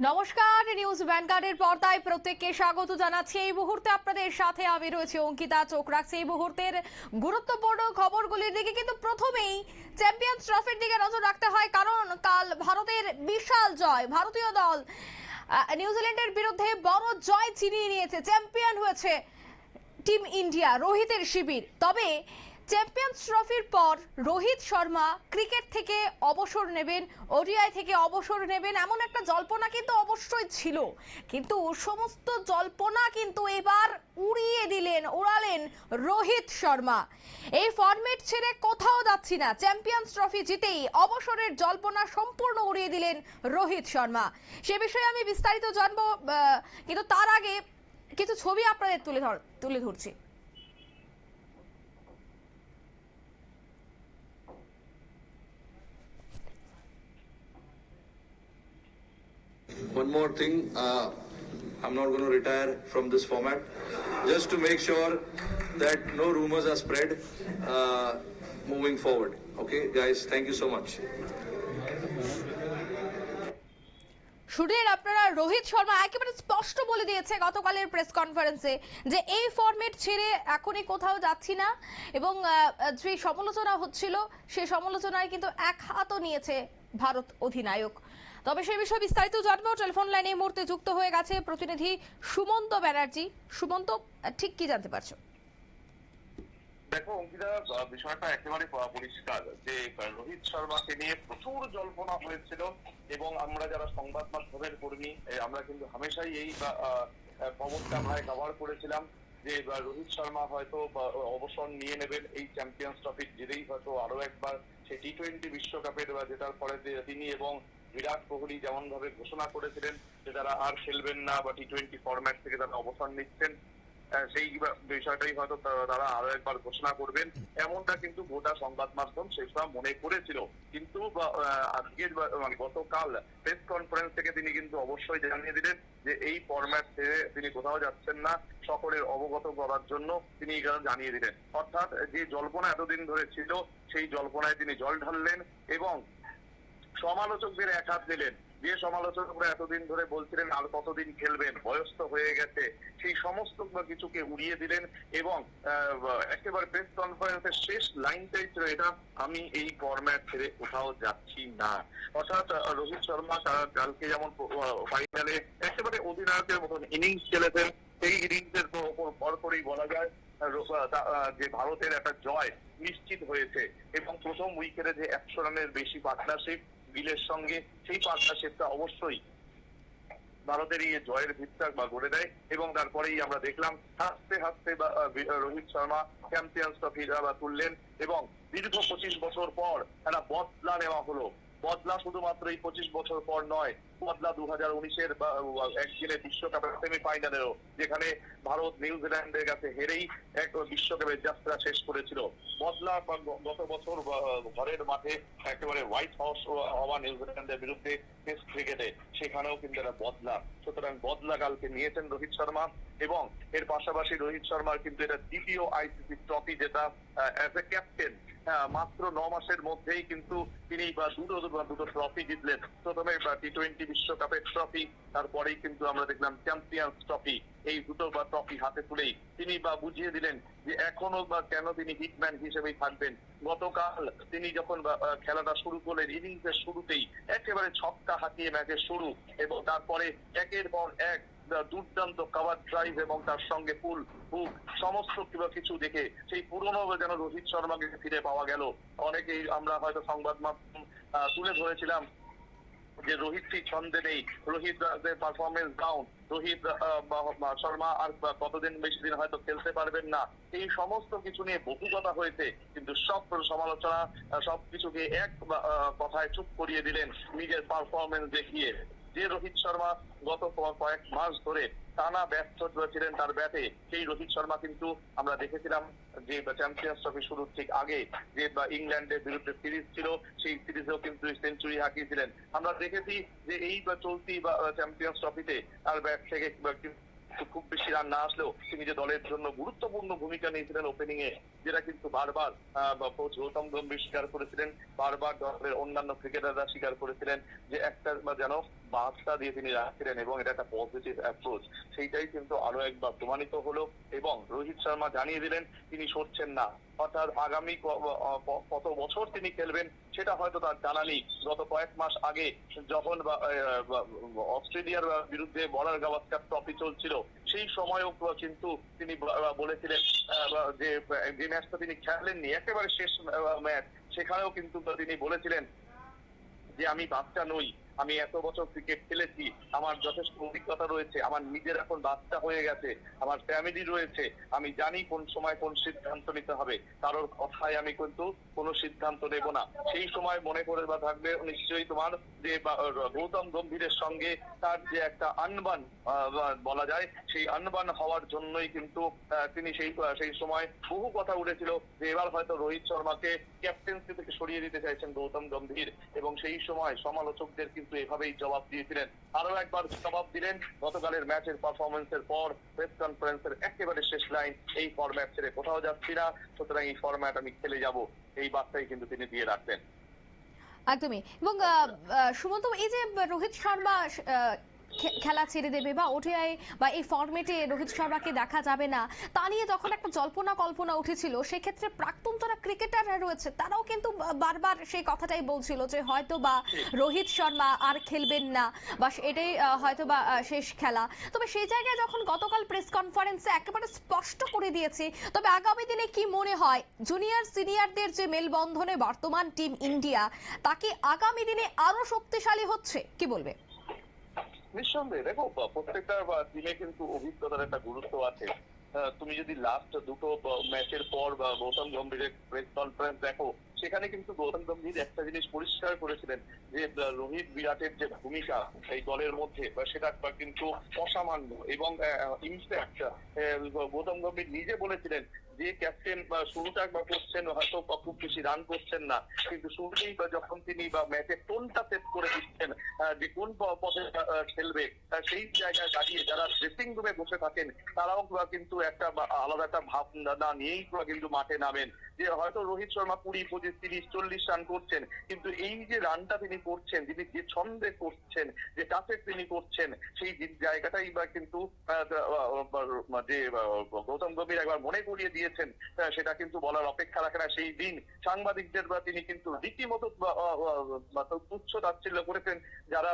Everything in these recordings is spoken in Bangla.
নমস্কার, নিউজ ভ্যানগার্ডের পর্দায় প্রত্যেককে স্বাগত জানাচ্ছি। এই মুহূর্তে আপনাদের সাথে আমি রয়েছে অঙ্কিতা। চোখ রাখছি এই মুহূর্তের গুরুত্বপূর্ণ খবরগুলির দিকে, কিন্তু প্রথমেই চ্যাম্পিয়ন্স ট্রফির দিকে নজর রাখতে হয়, কারণ কাল ভারতের বিশাল জয়। ভারতীয় দল নিউজিল্যান্ডের বিরুদ্ধে বড় জয় ছিনিয়ে নিয়েছে, চ্যাম্পিয়ন হয়েছে টিম ইন্ডিয়া, রোহিতের শিবির। তবে চ্যাম্পিয়ন্স ট্রফির পর রোহিত শর্মা ক্রিকেট থেকে অবসর নেবেন, ওডিআই থেকে অবসর নেবেন, এমন একটা জল্পনা কিন্তু অবশ্যই ছিল। কিন্তু সমস্ত জল্পনা কিন্তু এবার উড়ালেন রোহিত শর্মা। এই ফরম্যাট ছেড়ে কোথাও যাচ্ছি না, চ্যাম্পিয়ন্স ট্রফি জিতেই অবসরের জল্পনা সম্পূর্ণ উড়িয়ে দিলেন রোহিত শর্মা। সে বিষয়ে আমি বিস্তারিত জানবো, কিন্তু তার আগে কিছু ছবি আপনাদের তুলে ধরছি। One more thing, I'm not going to retire from this format, just to make sure that no rumors are spread moving forward. Okay, guys, thank you so much. শুনেন আপনারা, রোহিত শর্মা একেবারে স্পষ্ট বলে দিয়েছে গতকালের প্রেস কনফারেন্সে যে এই ফরম্যাট ছেড়ে এখনই কোথাও যাচ্ছি না। এবং যে সমালোচনা হচ্ছিল সেই সমালোচনায় কিন্তু এক হাতও নিয়েছে ভারত অধিনায়ক। তবে সেই বিষয়ে বিস্তারিত জানবো। টেলিফোন লাইনে এই মুহূর্তে যুক্ত হয়ে গেছে প্রতিনিধি সুমন্ত ব্যানার্জি। সুমন্ত, ঠিক কি জানতে পারছো? দেখো অঙ্কিতা, বিষয়টা একেবারে পরিষ্কার যে রোহিত শর্মাকে নিয়ে প্রচুর জল্পনা হয়েছিল, এবং আমরা যারা সংবাদ মাধ্যমের কর্মী আমরা কিন্তু হামেশাই এই খবরটা আমরা কভার করেছিলাম যে রোহিত শর্মা হয়তো অবসর নিয়ে নেবেন এই চ্যাম্পিয়ন্স ট্রফি জিতেই, হয়তো আরো একবার সেই টি-20 বিশ্বকাপের জেতার পরে তিনি এবং বিরাট কোহলি যেমন ভাবে ঘোষণা করেছিলেন যে তারা আর খেলবেন না বা টি-20 ফরম্যাট থেকে তারা অবসর নিচ্ছেন, সেই বিষয়টাই হয়তো তারা আরো একবার ঘোষণা করবেন, এমনটা কিন্তু গোটা সংবাদ মাধ্যম সেসব মনে করেছিল। কিন্তু আজকের গতকাল প্রেস কনফারেন্স থেকে তিনি কিন্তু অবশ্যই জানিয়ে দিলেন যে এই ফরম্যাট ছেড়ে তিনি কোথাও যাচ্ছেন না, সকলের অবগত করার জন্য তিনি জানিয়ে দিলেন। অর্থাৎ যে জল্পনা এতদিন ধরে ছিল সেই জল্পনায় তিনি জল ঢাললেন এবং সমালোচকদের এক হাত দিলেন। যে সমালোচকরা এতদিন ধরে বলছিলেন আর কতদিন খেলবেন, বয়স তো হয়ে গেছে, সেই সমস্ত কিছুকে উড়িয়ে দিলেন। এবং একেবারে প্রেস কনফারেন্সের শেষ লাইনটাই ছিল এটা, আমি এই ফরম্যাট ছেড়ে কোথাও যাচ্ছি না। অর্থাৎ রোহিত শর্মা কালকে যেমন ফাইনালে একেবারে অধিনায়কের মতন ইনিংস খেলেছেন, সেই ইনিংসের উপর ভর করেই বলা যায় যে ভারতের একটা জয় নিশ্চিত হয়েছে। এবং প্রথম উইকেটে যে 100 রানের বেশি পার্টনারশিপ গিলের সঙ্গে, সেই পার্টনারশিপটা অবশ্যই ভারতের এই জয়ের ভিত্তা গড়ে দেয়। এবং তারপরেই আমরা দেখলাম হাসতে হাসতে রোহিত শর্মা চ্যাম্পিয়ন্স ট্রফি তুললেন এবং দীর্ঘ 25 বছর পর একটা বদলা নেওয়া হলো। বদলা শুধুমাত্র এই 25 বছর পর নয়, বদলা 2019-এর একদিনের বিশ্বকাপের সেমিফাইনালেও, যেখানে ভারত নিউজিল্যান্ডের কাছে হেরেই এক বিশ্বকাপের যাত্রা শেষ করেছিল। বদলা গত বছর ঘরের মাঠে একেবারে হোয়াইট হাউস হওয়া নিউজিল্যান্ডের বিরুদ্ধে টেস্ট ক্রিকেটে, সেখানেও কিন্তু একটা বদলা। সুতরাং বদলা কালকে নিয়েছেন রোহিত শর্মা। এবং এর পাশাপাশি রোহিত শর্মার কিন্তু এটা দ্বিতীয় আইসিসি ট্রফি, যেটা অ্যাজ এ ক্যাপ্টেন মাত্র 9 মাসের মধ্যেই কিন্তু তিনি দুটো ট্রফি জিতলেন। প্রথমে টি-20 বিশ্বকাপের ট্রফি, তারপরেই কিন্তু আমরা দেখলাম চ্যাম্পিয়ন্স ট্রফি। এই দুটো ট্রফি হাতে তুলেই তিনি বুঝিয়ে দিলেন যে এখনো কেন তিনি হিটম্যান হিসেবেই থাকবেন। গতকাল তিনি যখন খেলাটা শুরু করলেন, ইনিংসের শুরুতেই একেবারে ছক্কা হাতিয়ে ম্যাচের শুরু, এবং তারপরে একের পর এক দুর্দান্ত কভার ড্রাইভ এবং তার সঙ্গে পুল হুক সমস্ত কিছু দেখে সেই পুরনো যেন রোহিত শর্মাকে ফিরে পাওয়া গেল। অনেকেই আমরা হয়তো সংবাদ মাধ্যম তুলে ধরেছিলাম যে রোহিত ঠিক ছন্দে নেই, রোহিত পারফরমেন্স ডাউন, রোহিত শর্মা আর কতদিন বেশি দিন হয়তো খেলতে পারবেন না। এই সমস্ত কিছু নিয়ে বহু কথা হয়েছে, কিন্তু সব সমালোচনা সবকিছুকে এক কথায় চুপ করিয়ে দিলেন নিজের পারফরমেন্স দেখিয়ে। যে রোহিত শর্মা গত কয়েক মাস ধরে টানা ব্যর্থ ছিলেন তার ব্যাটে, সেই রোহিত শর্মা কিন্তু আমরা দেখেছিলাম যে চ্যাম্পিয়ন্স ট্রফি শুরুর ঠিক আগে যে ইংল্যান্ডের বিরুদ্ধে সিরিজ ছিল, সেই সিরিজেও কিন্তু সেঞ্চুরি হাঁকিয়েছিলেন। আমরা দেখেছি যে এই চলতি চ্যাম্পিয়ন্স ট্রফিতে তার ব্যাট থেকে খুব বেশি রান না আসলেও তিনি যে দলের জন্য গুরুত্বপূর্ণ ভূমিকা নিয়েছিলেন ওপেনিং এ, যেটা কিন্তু বারবার কোচ গৌতম গম্ভীর স্বীকার করেছিলেন, বারবার দলের অন্যান্য ক্রিকেটাররা স্বীকার করেছিলেন যে একটা যেন বার্তা দিয়ে তিনি রাখছিলেন এবং এটা একটা পজিটিভ অ্যাপ্রোচ, সেইটাই কিন্তু আরো একবার প্রমাণিত হলো। এবং রোহিত শর্মা জানিয়ে দিলেন তিনি সরছেন না, অর্থাৎ আগামী কত বছর তিনি খেলবেন সেটা হয়তো তার জানা নেই। গত কয়েক মাস আগে যখন অস্ট্রেলিয়ার বিরুদ্ধে বলার গাভাস্কার ট্রফি চলছিল, সেই সময়ও কিন্তু তিনি বলেছিলেন যে ম্যাচটা তিনি খেলেননি, একেবারে শেষ ম্যাচ, সেখানেও কিন্তু তিনি বলেছিলেন যে আমি বাচ্চা নই, আমি এত বছর ক্রিকেট খেলেছি, আমার যথেষ্ট অভিজ্ঞতা রয়েছে, আমার নিজের এখন বাচ্চা হয়ে গেছে, আমার ফ্যামিলি রয়েছে, আমি জানি কোন সময় কোন সিদ্ধান্ত নিতে হবে, কারোর কথায় আমি কিন্তু কোনো সিদ্ধান্ত নেব না। সেই সময় মনে করে বা থাকবে নিশ্চয়ই তোমার যে গৌতম গম্ভীরের সঙ্গে তার যে একটা আনবান বলা যায়, সেই আনবান হওয়ার জন্যই কিন্তু তিনি সেই সময় বহু কথা উঠেছিল যে এবার হয়তো রোহিত শর্মাকে ক্যাপ্টেন্সি থেকে সরিয়ে দিতে চাইছেন গৌতম গম্ভীর, এবং সেই সময় সমালোচকদের কিন্তু এভাবেই জবাব দিয়েছিলেন। আরো একবার জবাব দিলেন গতকালের ম্যাচের পারফরমেন্সের পর প্রেস কনফারেন্সের একেবারে শেষ লাইন, এই ফরম্যাট ছেড়ে কোথাও যাচ্ছি না, সুতরাং এই ফরম্যাট আমি খেলে যাব, এই বার্তাই কিন্তু তিনি দিয়ে রাখলেন। একদমই। এবং সুমন্ত, এই যে রোহিত শর্মা খেলা ছেড়ে দেবে বা ওডিআই বা এই ফরম্যাটে রোহিত শর্মাকে দেখা যাবে না, তা নিয়ে যখন একটা জল্পনা কল্পনা উঠেছিল, সেক্ষেত্রে প্রাক্তন যারা ক্রিকেটাররা রয়েছে তারাও কিন্তু বারবার সেই কথাটাই বলছিল যে হয়তো বা রোহিত শর্মা আর খেলবেন না বা এটাই হয়তো বা শেষ খেলা। তবে সেই জায়গায় যখন গতকাল প্রেস কনফারেন্সে একেবারে স্পষ্ট করে দিয়েছে, তবে আগামী দিনে কি মনে হয় জুনিয়র সিনিয়রদের যে মেলবন্ধনে বর্তমান টিম ইন্ডিয়া, তাকে আগামী দিনে আরো শক্তিশালী হচ্ছে, কি বলবে? নিঃসন্দেহে দেখো, প্রত্যেকটা টিমে কিন্তু অভিজ্ঞতার একটা গুরুত্ব আছে। তুমি যদি লাস্ট দুটো ম্যাচের পর বা গৌতম গম্ভীরের প্রেস কনফারেন্স দেখো, সেখানে কিন্তু গৌতম গম্ভীর একটা জিনিস পরিষ্কার করেছিলেন যে রোহিত বিরাটের যে ভূমিকা এই দলের মধ্যে সেটা কিন্তু অসামান্য, এবং ইনফ্যাক্ট গৌতম গম্ভীর নিজে বলেছিলেন যে ক্যাপ্টেন শুরুটা করছেন হয়তো খুব বেশি রান করছেন না, কিন্তু শুরুতেই যখন তিনি ম্যাচের টোনটা সেট করে দিচ্ছেন যে কোন পথে খেলবে, সেই জায়গায় দাঁড়িয়ে যারা ড্রেসিং রুমে বসে থাকেন তারাও কিন্তু একটা আলাদা একটা ভাবনা নিয়েই কিন্তু মাঠে নামেন, যে হয়তো রোহিত শর্মা 20, 25, 30, 40 রান করছেন, কিন্তু এই যে রানটা তিনি করছেন, তিনি যে ছন্দে করছেন, যে টাচে তিনি করছেন, সেই জায়গাটাই বা কিন্তু যে গৌতম গম্ভীর একবার মনে করিয়ে দিয়েছেন, সেটা কিন্তু বলার অপেক্ষা রাখে না। সেই দিন সাংবাদিকদের তিনি কিন্তু রীতিমতো তুচ্ছ তাচ্ছিল্য করেছেন, যারা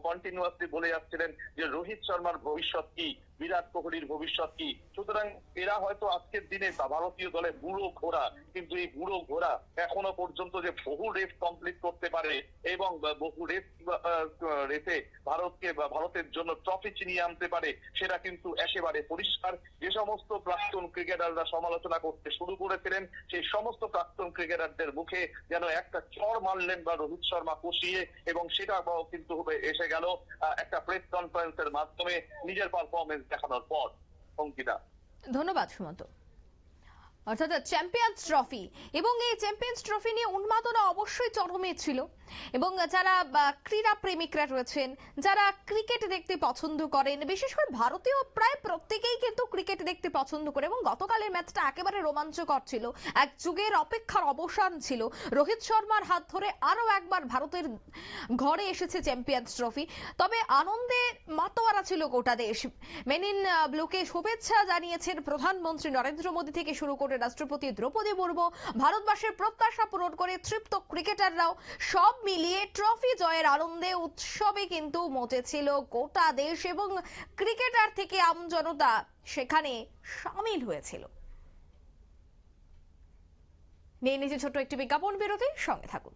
কন্টিনিউয়াসলি বলে যাচ্ছিলেন যে রোহিত শর্মার ভবিষ্যৎ কি, বিরাট কোহলির ভবিষ্যৎ কি। সুতরাং এরা হয়তো আজকের দিনে ভারতীয় দলে বুড়ো ঘোড়া, কিন্তু এই বুড়ো ঘোড়া এখনো পর্যন্ত যে বহু রেস কমপ্লিট করতে পারে এবং বহু রেসে ভারতকে বা ভারতের জন্য ট্রফি ছিনিয়ে আনতে পারে, সেটা কিন্তু একেবারে পরিষ্কার। যে সমস্ত প্রাক্তন ক্রিকেটাররা সমালোচনা করতে শুরু করেছিলেন, সেই সমস্ত প্রাক্তন ক্রিকেটারদের মুখে যেন একটা চড় মারলেন বা রোহিত শর্মা কষিয়ে, এবং সেটা কিন্তু এসে গেল একটা প্রেস কনফারেন্সের মাধ্যমে নিজের পারফরমেন্স দেখানোর পর। অঙ্কিতা, ধন্যবাদ সুমন্ত। অর্থাৎ চ্যাম্পিয়ন্স ট্রফি, এবং এই চ্যাম্পিয়ন্স ট্রফি নিয়ে উন্মাদনা অবশ্যই চরমে ছিল, এবং যারা ক্রীড়া প্রেমিকরা রয়েছেন, যারা ক্রিকেট দেখতে পছন্দ করেন, বিশেষ করে ভারতীয় প্রায় প্রত্যেকেই কিন্তু ক্রিকেট দেখতে পছন্দ করে, এবং গতকালের ম্যাচটা একেবারে রোমাঞ্চকর ছিল, এক যুগের অপেক্ষার অবসান ছিল। রোহিত শর্মার হাত ধরে আরো একবার ভারতের ঘরে এসেছে চ্যাম্পিয়ন্স ট্রফি। তবে আনন্দে মাতোয়ারা ছিল গোটা দেশ। মেন ইন ব্লুকে শুভেচ্ছা জানিয়েছেন প্রধানমন্ত্রী নরেন্দ্র মোদী থেকে শুরু করে রাষ্ট্রপতি দ্রৌপদী মুর্মু, ভারতবর্ষের প্রত্যাশা পূরণ করে তৃপ্ত ক্রিকেটাররাও। সব মিলিয়ে ট্রফি জয়ের আনন্দে উৎসবে কিন্তু মচেছিল গোটা দেশ, এবং ক্রিকেটার থেকে আমজনতা সেখানে সামিল হয়েছিল। নিয়ে নিচে ছোট্ট একটি বিজ্ঞাপন বিরতি, সঙ্গে থাকুন।